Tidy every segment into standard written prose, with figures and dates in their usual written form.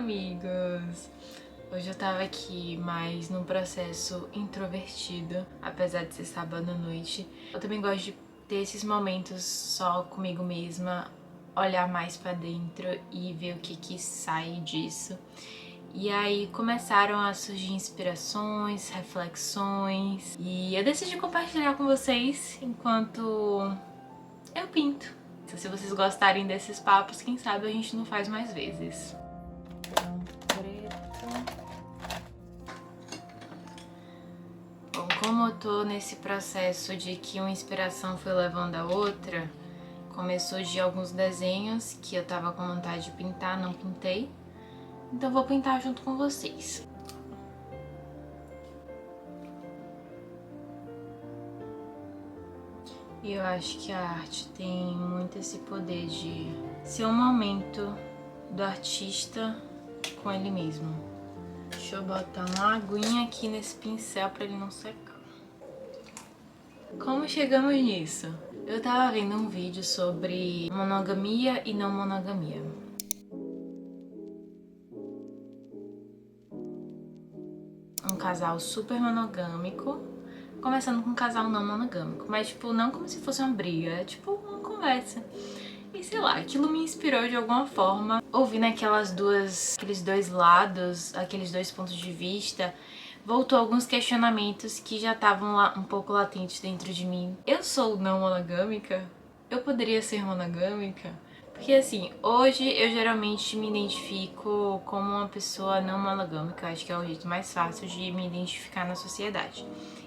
amigos! Hoje eu tava aqui mais num processo introvertido, apesar de ser sábado à noite. Eu também gosto de ter esses momentos só comigo mesma, olhar mais pra dentro e ver o que sai disso. E aí começaram a surgir inspirações, reflexões, e eu decidi compartilhar com vocês enquanto eu pinto. Se vocês gostarem desses papos, quem sabe a gente não faz mais vezes. Bom, como eu tô nesse processo de que uma inspiração foi levando a outra, começou de alguns desenhos que eu tava com vontade de pintar, não pintei. Então vou pintar junto com vocês. E eu acho que a arte tem muito esse poder de ser um momento do artista com ele mesmo. Deixa eu botar uma aguinha aqui nesse pincel pra ele não secar. Como chegamos nisso? Eu tava vendo um vídeo sobre monogamia e não monogamia. Um casal super monogâmico, começando com um casal não monogâmico, mas tipo, não como se fosse uma briga, é tipo uma conversa. E sei lá, aquilo me inspirou de alguma forma, ouvindo aqueles dois lados, aqueles dois pontos de vista, voltou alguns questionamentos que já estavam lá um pouco latentes dentro de mim. Eu sou não monogâmica? Eu poderia ser monogâmica? Porque assim, hoje eu geralmente me identifico como uma pessoa não monogâmica, acho que é o jeito mais fácil de me identificar na sociedade.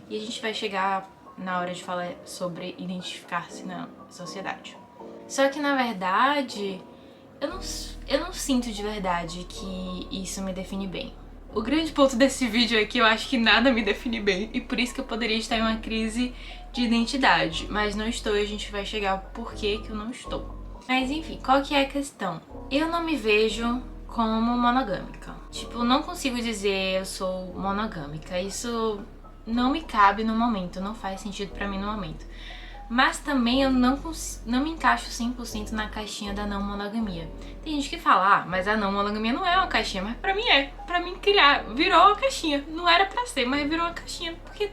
E a gente vai chegar na hora de falar sobre identificar-se na sociedade. Só que na verdade, eu não sinto de verdade que isso me define bem. O grande ponto desse vídeo é que eu acho que nada me define bem e por isso que eu poderia estar em uma crise de identidade, mas não estou e a gente vai chegar ao porquê que eu não estou. Mas enfim, qual que é a questão? Eu não me vejo como monogâmica. Tipo, não consigo dizer eu sou monogâmica. Isso não me cabe no momento, não faz sentido pra mim no momento. Mas também eu não me encaixo 100% na caixinha da não monogamia. Tem gente que fala, ah, mas a não monogamia não é uma caixinha, mas pra mim é. Pra mim virou uma caixinha. Não era pra ser, mas virou uma caixinha. Porque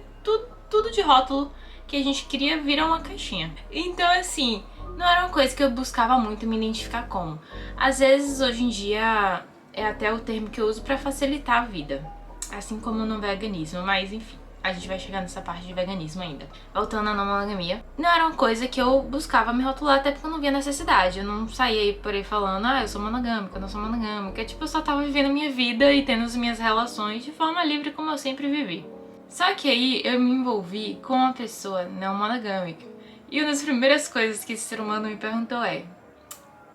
tudo de rótulo que a gente cria vira uma caixinha. Então assim, não era uma coisa que eu buscava muito me identificar como. Às vezes, hoje em dia, é até o termo que eu uso pra facilitar a vida. Assim como no veganismo, mas enfim. A gente vai chegar nessa parte de veganismo ainda. Voltando à não monogamia, não era uma coisa que eu buscava me rotular, até porque eu não via necessidade. Eu não saía por aí falando, ah, eu sou monogâmica, eu não sou monogâmica. Tipo, eu só tava vivendo a minha vida e tendo as minhas relações de forma livre como eu sempre vivi. Só que aí eu me envolvi com uma pessoa não monogâmica. E uma das primeiras coisas que esse ser humano me perguntou é: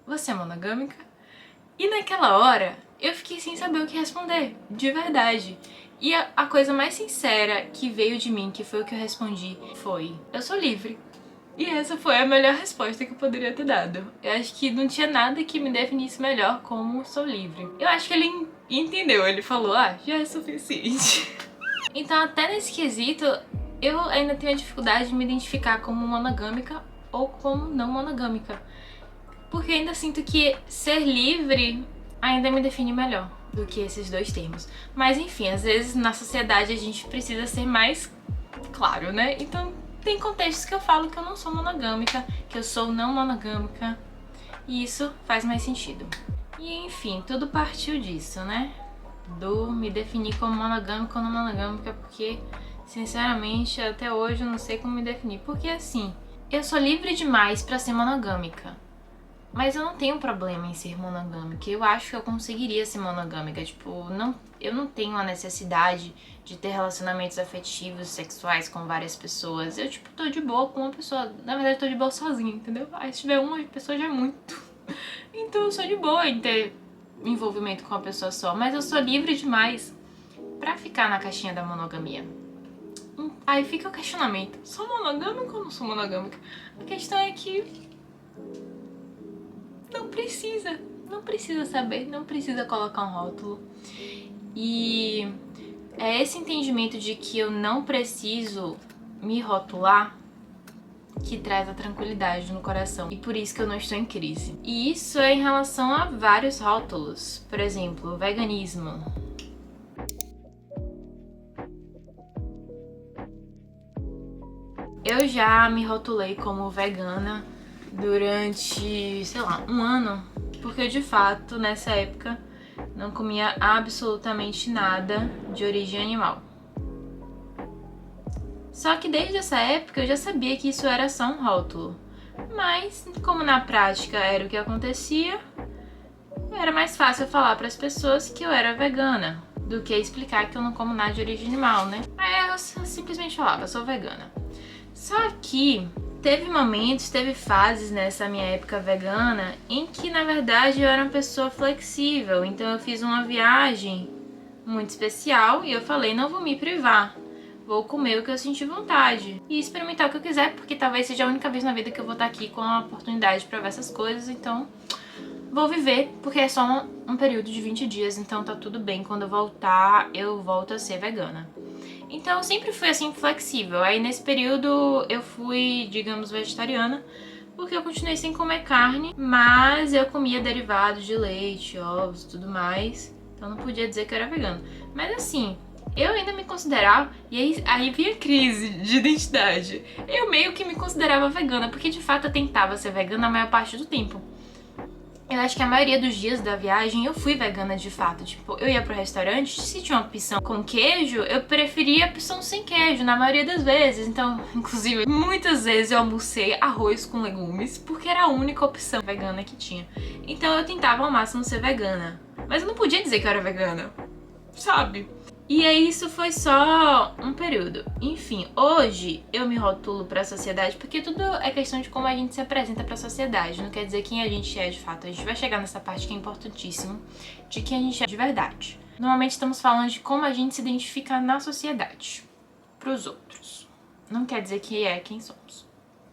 você é monogâmica? E naquela hora, eu fiquei sem saber o que responder, de verdade. E a coisa mais sincera que veio de mim, que foi o que eu respondi, foi: eu sou livre. E essa foi a melhor resposta que eu poderia ter dado. Eu acho que não tinha nada que me definisse melhor como sou livre. Eu acho que ele entendeu, ele falou, ah, já é suficiente. Então até nesse quesito, eu ainda tenho a dificuldade de me identificar como monogâmica ou como não monogâmica. Porque ainda sinto que ser livre ainda me define melhor do que esses dois termos. Mas enfim, às vezes na sociedade a gente precisa ser mais claro, né? Então tem contextos que eu falo que eu não sou monogâmica, que eu sou não monogâmica, e isso faz mais sentido. E enfim, tudo partiu disso, né? Do me definir como monogâmica ou não monogâmica, porque sinceramente até hoje eu não sei como me definir. Porque assim, eu sou livre demais pra ser monogâmica. Mas eu não tenho problema em ser monogâmica. Eu acho que eu conseguiria ser monogâmica. Tipo, eu não tenho a necessidade de ter relacionamentos afetivos, sexuais com várias pessoas. Eu, tipo, tô de boa com uma pessoa. Na verdade, tô de boa sozinha, entendeu? Aí se tiver uma pessoa já é muito. Então eu sou de boa em ter envolvimento com uma pessoa só. Mas eu sou livre demais pra ficar na caixinha da monogamia. Aí fica o questionamento. Sou monogâmica ou não sou monogâmica? A questão é que não precisa saber, não precisa colocar um rótulo. E é esse entendimento de que eu não preciso me rotular que traz a tranquilidade no coração. E por isso que eu não estou em crise. E isso é em relação a vários rótulos. Por exemplo, veganismo. Eu já me rotulei como vegana durante, sei lá, um ano, porque eu de fato, nessa época, não comia absolutamente nada de origem animal. Só que desde essa época eu já sabia que isso era só um rótulo. Mas, como na prática era o que acontecia, era mais fácil falar para as pessoas que eu era vegana do que explicar que eu não como nada de origem animal, né? Aí eu simplesmente falava, eu sou vegana. Só que teve momentos, teve fases nessa minha época vegana em que, na verdade, eu era uma pessoa flexível. Então eu fiz uma viagem muito especial e eu falei, não vou me privar. Vou comer o que eu sentir vontade e experimentar o que eu quiser, porque talvez seja a única vez na vida que eu vou estar aqui com a oportunidade de provar essas coisas. Então vou viver, porque é só um período de 20 dias, então tá tudo bem. Quando eu voltar, eu volto a ser vegana. Então eu sempre fui assim flexível. Aí nesse período eu fui, digamos, vegetariana, porque eu continuei sem comer carne, mas eu comia derivados de leite, ovos e tudo mais. Então não podia dizer que eu era vegana. Mas assim, eu ainda me considerava, e aí vinha a crise de identidade. Eu meio que me considerava vegana, porque de fato eu tentava ser vegana a maior parte do tempo. Eu acho que a maioria dos dias da viagem eu fui vegana de fato. Tipo, eu ia pro restaurante, se tinha uma opção com queijo, eu preferia a opção sem queijo, na maioria das vezes. Então, inclusive, muitas vezes eu almocei arroz com legumes, porque era a única opção vegana que tinha. Então eu tentava ao máximo ser vegana. Mas eu não podia dizer que eu era vegana, sabe? E aí isso foi só um período. Enfim, hoje eu me rotulo pra sociedade porque tudo é questão de como a gente se apresenta pra sociedade. Não quer dizer quem a gente é de fato. A gente vai chegar nessa parte que é importantíssimo, de quem a gente é de verdade. Normalmente estamos falando de como a gente se identifica na sociedade, pros outros. Não quer dizer que é quem somos.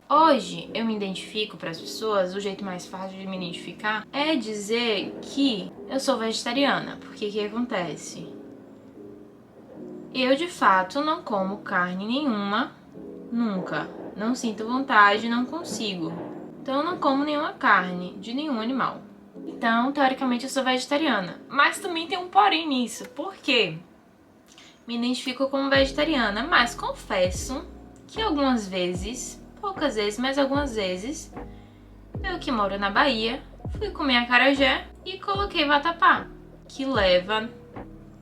Hoje eu me identifico para as pessoas, o jeito mais fácil de me identificar é dizer que eu sou vegetariana. Porque o que acontece? Eu, de fato, não como carne nenhuma, nunca. Não sinto vontade, não consigo. Então, eu não como nenhuma carne de nenhum animal. Então, teoricamente, eu sou vegetariana. Mas também tem um porém nisso. Por quê? Me identifico como vegetariana, mas confesso que algumas vezes, poucas vezes, mas algumas vezes, eu que moro na Bahia, fui comer acarajé e coloquei vatapá, que leva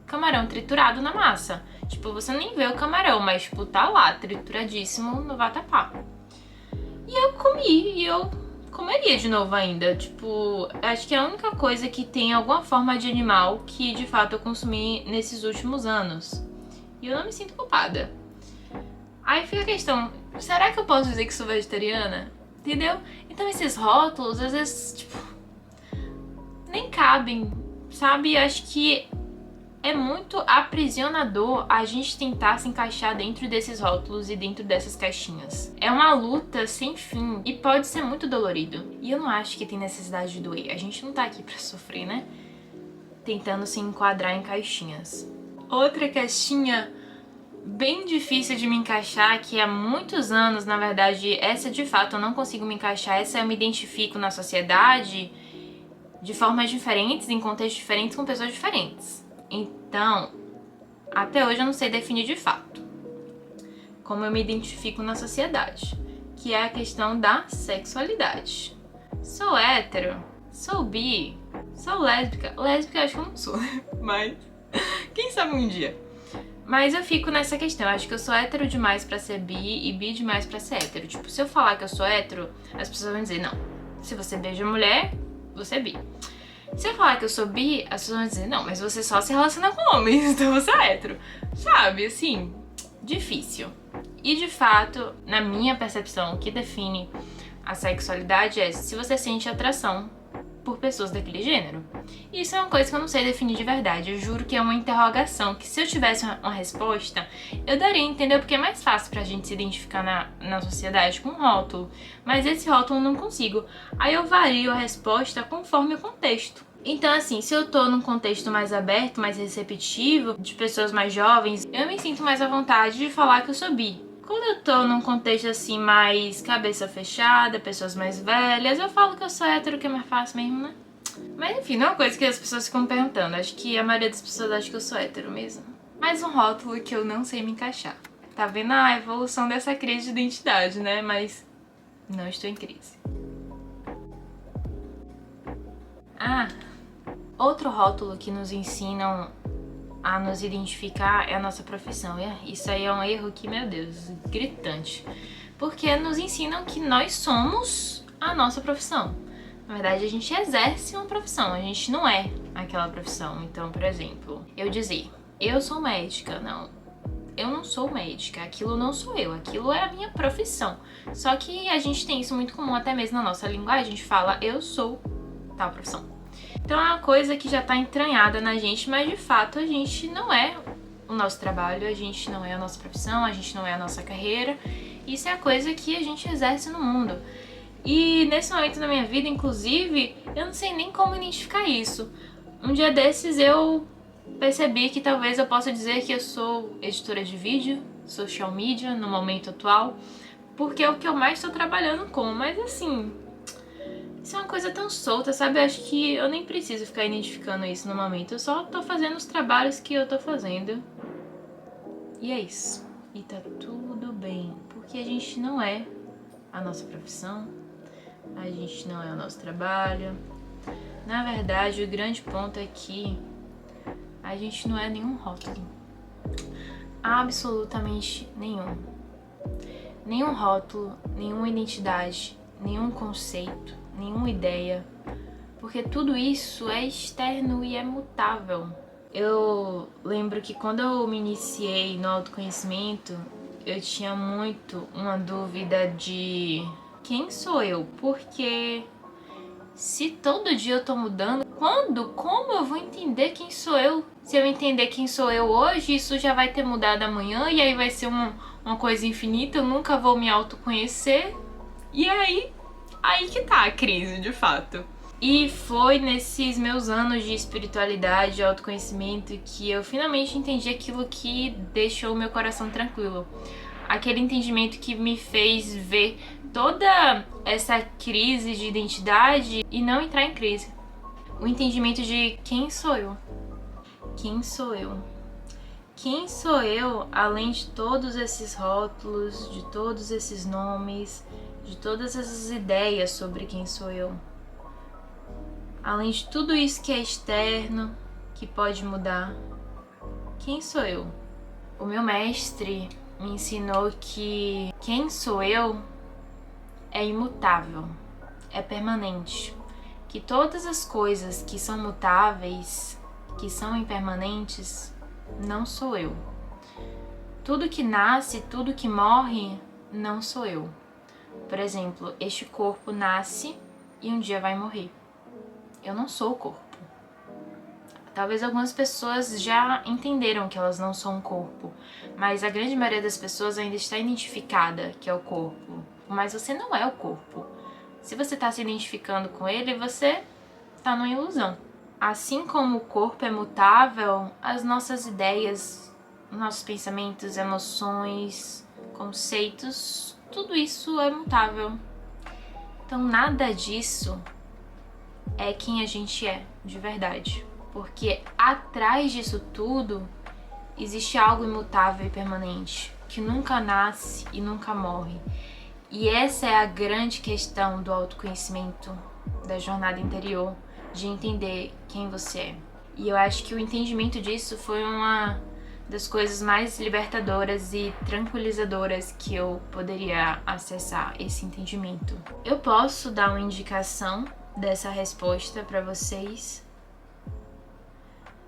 camarão triturado na massa. Tipo, você nem vê o camarão, mas tipo, tá lá, trituradíssimo no vatapá. E eu comi, e eu comeria de novo ainda. Tipo, acho que é a única coisa que tem alguma forma de animal que de fato eu consumi nesses últimos anos. E eu não me sinto culpada. Aí fica a questão, será que eu posso dizer que sou vegetariana? Entendeu? Então esses rótulos, às vezes, tipo, nem cabem, sabe? Acho que é muito aprisionador a gente tentar se encaixar dentro desses rótulos e dentro dessas caixinhas. É uma luta sem fim e pode ser muito dolorido. E eu não acho que tem necessidade de doer. A gente não tá aqui pra sofrer, né? Tentando se enquadrar em caixinhas. Outra caixinha bem difícil de me encaixar, que há muitos anos, na verdade, essa de fato eu não consigo me encaixar, essa eu me identifico na sociedade de formas diferentes, em contextos diferentes, com pessoas diferentes. Então, até hoje eu não sei definir de fato como eu me identifico na sociedade, que é a questão da sexualidade. Sou hétero, sou bi, sou lésbica. Lésbica eu acho que eu não sou, né? Mas quem sabe um dia. Mas eu fico nessa questão, eu acho que eu sou hétero demais pra ser bi e bi demais pra ser hétero. Tipo, se eu falar que eu sou hétero, as pessoas vão dizer, não, se você beija mulher, você é bi. Se eu falar que eu sou bi, as pessoas vão dizer, não, mas você só se relaciona com homens, então você é hétero. Sabe, assim, difícil. E de fato, na minha percepção, o que define a sexualidade é se você sente atração por pessoas daquele gênero. E isso é uma coisa que eu não sei definir de verdade. Eu juro que é uma interrogação, que se eu tivesse uma resposta, eu daria, entendeu? Porque é mais fácil pra gente se identificar na sociedade com um rótulo. Mas esse rótulo eu não consigo. Aí eu vario a resposta conforme o contexto. Então, assim, se eu tô num contexto mais aberto, mais receptivo, de pessoas mais jovens, eu me sinto mais à vontade de falar que eu sou bi. Quando eu tô num contexto assim mais cabeça fechada, pessoas mais velhas, eu falo que eu sou hétero, que é mais fácil mesmo, né? Mas enfim, não é uma coisa que as pessoas ficam perguntando. Acho que a maioria das pessoas acha que eu sou hétero mesmo. Mais um rótulo que eu não sei me encaixar. Tá vendo a evolução dessa crise de identidade, né? Mas não estou em crise. Outro rótulo que nos ensinam a nos identificar é a nossa profissão. E isso aí é um erro que, meu Deus, gritante. Porque nos ensinam que nós somos a nossa profissão. Na verdade, a gente exerce uma profissão, a gente não é aquela profissão. Então, por exemplo, eu dizer, eu sou médica, não. Eu não sou médica, aquilo não sou eu, aquilo é a minha profissão. Só que a gente tem isso muito comum até mesmo na nossa linguagem, a gente fala eu sou tal profissão. Então é uma coisa que já tá entranhada na gente, mas de fato a gente não é o nosso trabalho, a gente não é a nossa profissão, a gente não é a nossa carreira. Isso é a coisa que a gente exerce no mundo. E nesse momento da minha vida, inclusive, eu não sei nem como identificar isso. Um dia desses eu percebi que talvez eu possa dizer que eu sou editora de vídeo, social media no momento atual, porque é o que eu mais estou trabalhando com, mas assim, isso é uma coisa tão solta, sabe? Eu acho que eu nem preciso ficar identificando isso no momento, eu só tô fazendo os trabalhos que eu tô fazendo. E é isso. E tá tudo bem, porque a gente não é a nossa profissão, a gente não é o nosso trabalho. Na verdade, o grande ponto é que a gente não é nenhum rótulo. Absolutamente nenhum. Nenhum rótulo, nenhuma identidade, nenhum conceito, nenhuma ideia. Porque tudo isso é externo e é mutável. Eu lembro que quando eu me iniciei no autoconhecimento, eu tinha muito uma dúvida de quem sou eu? Porque se todo dia eu tô mudando, como eu vou entender quem sou eu? Se eu entender quem sou eu hoje, isso já vai ter mudado amanhã e aí vai ser uma coisa infinita, eu nunca vou me autoconhecer. E aí que tá a crise, de fato. E foi nesses meus anos de espiritualidade e autoconhecimento que eu finalmente entendi aquilo que deixou meu coração tranquilo. Aquele entendimento que me fez ver toda essa crise de identidade e não entrar em crise. O entendimento de quem sou eu? Quem sou eu? Quem sou eu além de todos esses rótulos, de todos esses nomes, de todas essas ideias sobre quem sou eu? Além de tudo isso que é externo, que pode mudar, quem sou eu? O meu mestre me ensinou que quem sou eu é imutável, é permanente. Que todas as coisas que são mutáveis, que são impermanentes, não sou eu. Tudo que nasce, tudo que morre, não sou eu. Por exemplo, este corpo nasce e um dia vai morrer. Eu não sou o corpo. Talvez algumas pessoas já entenderam que elas não são um corpo, mas a grande maioria das pessoas ainda está identificada que é o corpo. Mas você não é o corpo. Se você está se identificando com ele, você está numa ilusão. Assim como o corpo é mutável, as nossas ideias, nossos pensamentos, emoções, conceitos, tudo isso é mutável. Então nada disso é quem a gente é, de verdade. Porque atrás disso tudo existe algo imutável e permanente, que nunca nasce e nunca morre. E essa é a grande questão do autoconhecimento, da jornada interior, de entender quem você é. E eu acho que o entendimento disso foi uma das coisas mais libertadoras e tranquilizadoras que eu poderia acessar, esse entendimento. Eu posso dar uma indicação dessa resposta para vocês,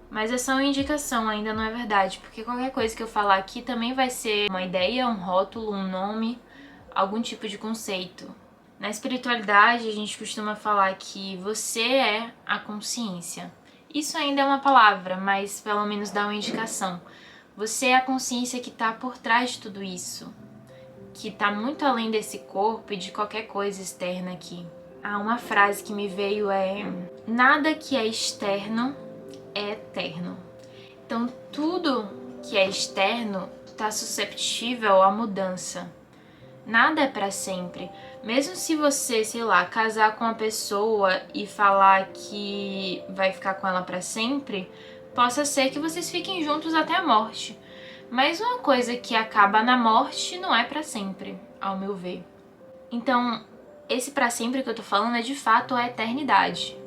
mas é só uma indicação, ainda não é verdade, porque qualquer coisa que eu falar aqui também vai ser uma ideia, um rótulo, um nome, algum tipo de conceito. Na espiritualidade, a gente costuma falar que você é a consciência. Isso ainda é uma palavra, mas pelo menos dá uma indicação. Você é a consciência que está por trás de tudo isso, que está muito além desse corpo e de qualquer coisa externa aqui. Uma frase que me veio é: nada que é externo é eterno. Então tudo que é externo tá susceptível à mudança. Nada é pra sempre. Mesmo se você, sei lá, casar com uma pessoa e falar que vai ficar com ela pra sempre, possa ser que vocês fiquem juntos até a morte. Mas uma coisa que acaba na morte não é pra sempre, ao meu ver. Então, esse pra sempre que eu tô falando é de fato a eternidade.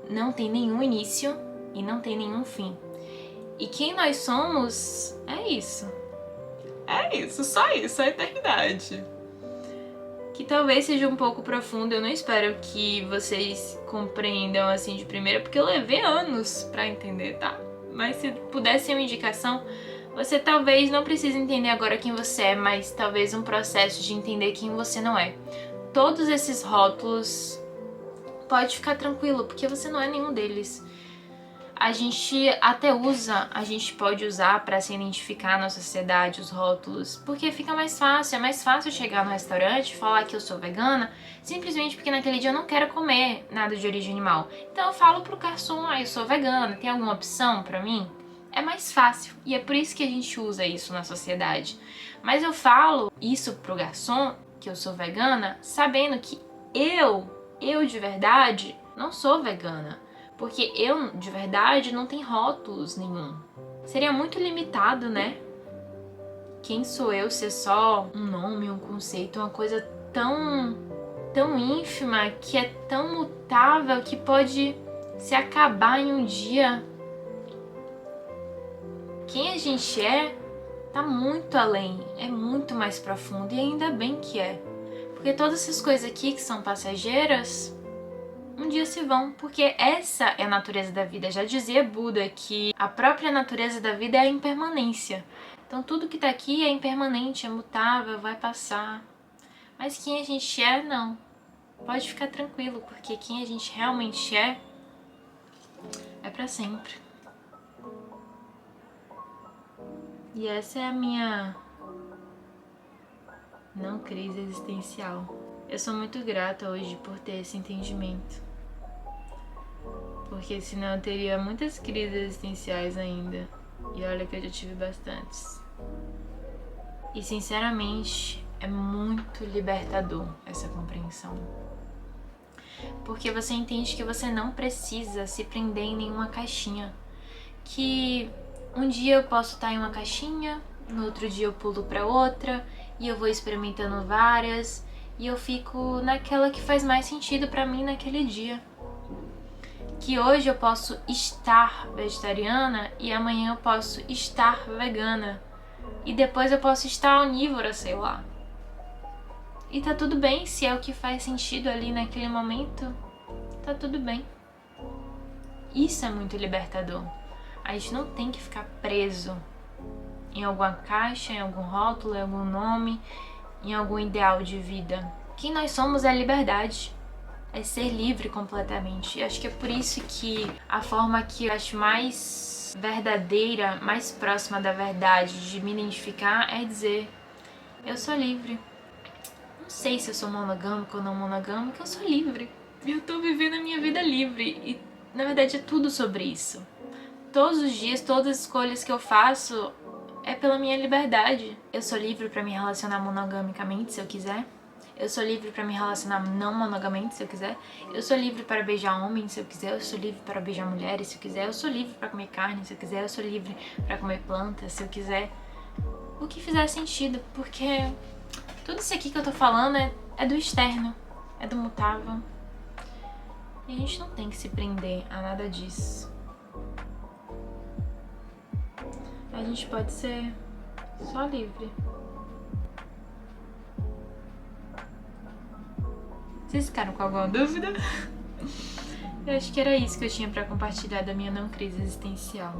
Não tem nenhum início e não tem nenhum fim. E quem nós somos é isso. É isso, só isso, a eternidade. Que talvez seja um pouco profundo, eu não espero que vocês compreendam assim de primeira, porque eu levei anos pra entender, tá? Mas se pudesse ser uma indicação, você talvez não precise entender agora quem você é, mas talvez um processo de entender quem você não é. Todos esses rótulos, pode ficar tranquilo, porque você não é nenhum deles. A gente até usa, a gente pode usar para se identificar na sociedade os rótulos, porque fica mais fácil, é mais fácil chegar no restaurante e falar que eu sou vegana, simplesmente porque naquele dia eu não quero comer nada de origem animal. Então eu falo pro garçom, eu sou vegana, tem alguma opção para mim? É mais fácil, e é por isso que a gente usa isso na sociedade. Mas eu falo isso pro garçom, que eu sou vegana, sabendo que eu de verdade, não sou vegana. Porque eu, de verdade, não tenho rótulos nenhum. Seria muito limitado, né? Quem sou eu ser só um nome, um conceito, uma coisa tão ínfima, que é tão mutável, que pode se acabar em um dia. Quem a gente é tá muito além, é muito mais profundo, e ainda bem que é. Porque todas essas coisas aqui que são passageiras, um dia se vão, porque essa é a natureza da vida. Já dizia Buda que a própria natureza da vida é a impermanência. Então tudo que tá aqui é impermanente, é mutável, vai passar. Mas quem a gente é, não. Pode ficar tranquilo, porque quem a gente realmente é pra sempre. E essa é a minha não crise existencial. Eu sou muito grata hoje por ter esse entendimento. Porque senão eu teria muitas crises existenciais ainda. E olha que eu já tive bastantes. E sinceramente, é muito libertador essa compreensão. Porque você entende que você não precisa se prender em nenhuma caixinha. Que um dia eu posso estar em uma caixinha, no outro dia eu pulo para outra, e eu vou experimentando várias, e eu fico naquela que faz mais sentido para mim naquele dia. Que hoje eu posso estar vegetariana e amanhã eu posso estar vegana. E depois eu posso estar onívora, sei lá. E tá tudo bem, se é o que faz sentido ali naquele momento, tá tudo bem. Isso é muito libertador. A gente não tem que ficar preso em alguma caixa, em algum rótulo, em algum nome, em algum ideal de vida. Quem nós somos é a liberdade. É ser livre completamente. E acho que é por isso que a forma que eu acho mais verdadeira, mais próxima da verdade de me identificar é dizer: eu sou livre. Não sei se eu sou monogâmica ou não monogâmica, eu sou livre. E eu tô vivendo a minha vida livre. E na verdade é tudo sobre isso. Todos os dias, todas as escolhas que eu faço é pela minha liberdade. Eu sou livre pra me relacionar monogamicamente se eu quiser. Eu sou livre para me relacionar não monogamamente, se eu quiser. Eu sou livre para beijar homens, se eu quiser. Eu sou livre para beijar mulheres, se eu quiser. Eu sou livre para comer carne, se eu quiser. Eu sou livre para comer plantas, se eu quiser. O que fizer sentido, porque tudo isso aqui que eu tô falando é do externo, é do mutável. E a gente não tem que se prender a nada disso. A gente pode ser só livre. Vocês ficaram com alguma dúvida? Eu acho que era isso que eu tinha pra compartilhar da minha não crise existencial.